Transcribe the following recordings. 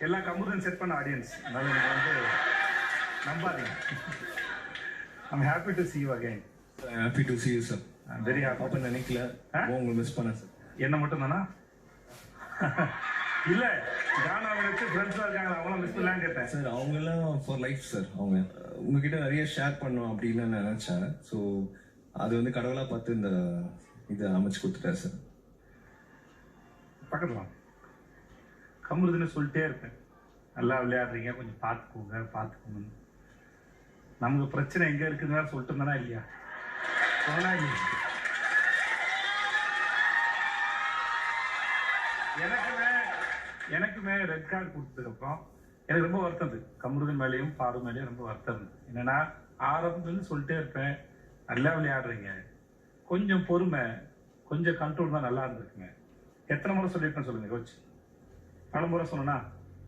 எல்லா கம்ப்யூட்டரும் செட் பண்ண ஆடியன்ஸ், அதனால நீங்க வந்து நம்பாதீங்க. I'm happy to see you again. Happy to see you sir. I'm very happy. அப்ப நினைக்கல உங்களை மிஸ் பண்ண சார். என்ன மட்டும் தானா? இல்ல, கானாவை வச்சு ஃப்ரெண்ட்ஸா இருக்காங்க, அவங்களாம் மிஸ் பண்ணலாம் கேட்டேன் சார். அவங்க எல்லாம் ஃபார் லைஃப் சார். அவங்க உங்ககிட்ட நிறைய ஷேர் பண்ணோம் அப்படின்னு நினைச்சேன். ஸோ அது வந்து கடவுளா பார்த்து இந்த இதை அமைச்சு கொடுத்துட்டாரு சார். பக்கத்துல கம்முதுன்னு சொல்லிட்டே இருப்பேன், நல்லா விளையாடுறீங்க, கொஞ்சம் பார்த்துக்கோங்க. நமக்கு பிரச்சனை எங்க இருக்குன்னு சொல்லிட்டு இருந்தானா இல்லையா? சொன்னா இல்லையா? எனக்குமே ரெட் கார்டு கொடுத்ததுக்கு அப்புறம் எனக்கு ரொம்ப வருத்தம் இருந்தது. கம்ருதன் மேலேயும் பாரு மேலேயும் ரொம்ப வருத்தம் இருந்தது. என்னன்னா, ஆரம்பத்துலேருந்து சொல்லிட்டே இருப்பேன், நல்லா விளையாடுறீங்க, கொஞ்சம் பொறுமை, கொஞ்சம் கண்ட்ரோல் தான் நல்லா இருந்திருக்குங்க. எத்தனை முறை சொல்லியிருப்பேன் சொல்லுங்க, யோசிச்சு. பல முறை சொன்னா?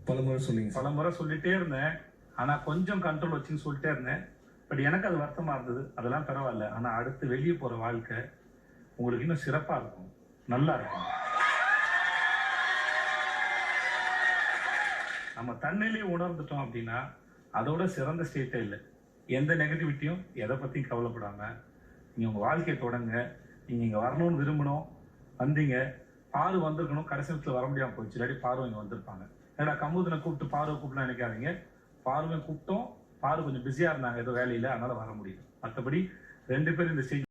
பல முறை சொல்லிங்க. பல முறை சொல்லிட்டே இருந்தேன், ஆனா கொஞ்சம் கண்ட்ரோல் வச்சுன்னு சொல்லிட்டே இருந்தேன். பட் எனக்கு அது வருத்தமா இருந்தது. அதெல்லாம் பரவாயில்ல. ஆனா அடுத்து வெளியே போற வாழ்க்கை உங்களுக்கு இன்னும் சிறப்பா இருக்கும், நல்லா இருக்கும். நம்ம தன்னிலையே உணர்ந்துட்டோம் அப்படின்னா அதோட சிறந்த ஸ்டேட்டே இல்லை. எந்த நெகட்டிவிட்டியும் எதை பற்றியும் கவலைப்படாம நீங்கள் உங்கள் வாழ்க்கையை தொடங்க. நீங்கள் இங்கே வரணும்னு விரும்பணும், வந்தீங்க. பாரு வந்திருக்கணும், கடைசி நேரத்தில் வர முடியாமல் போயிடுச்சு. இல்லாட்டி பாரு இங்கே வந்திருப்பாங்க. ஏன்னா கம்முதனை கூப்பிட்டு பாருவை கூப்பிடலாம் நினைக்காதீங்க. பாருவை கூப்பிட்டோம், பாரு கொஞ்சம் பிஸியாக இருந்தாங்க ஏதோ வேலையில், அதனால வர முடியும். மற்றபடி 2 பேரும் இந்த ஸ்டேஜ்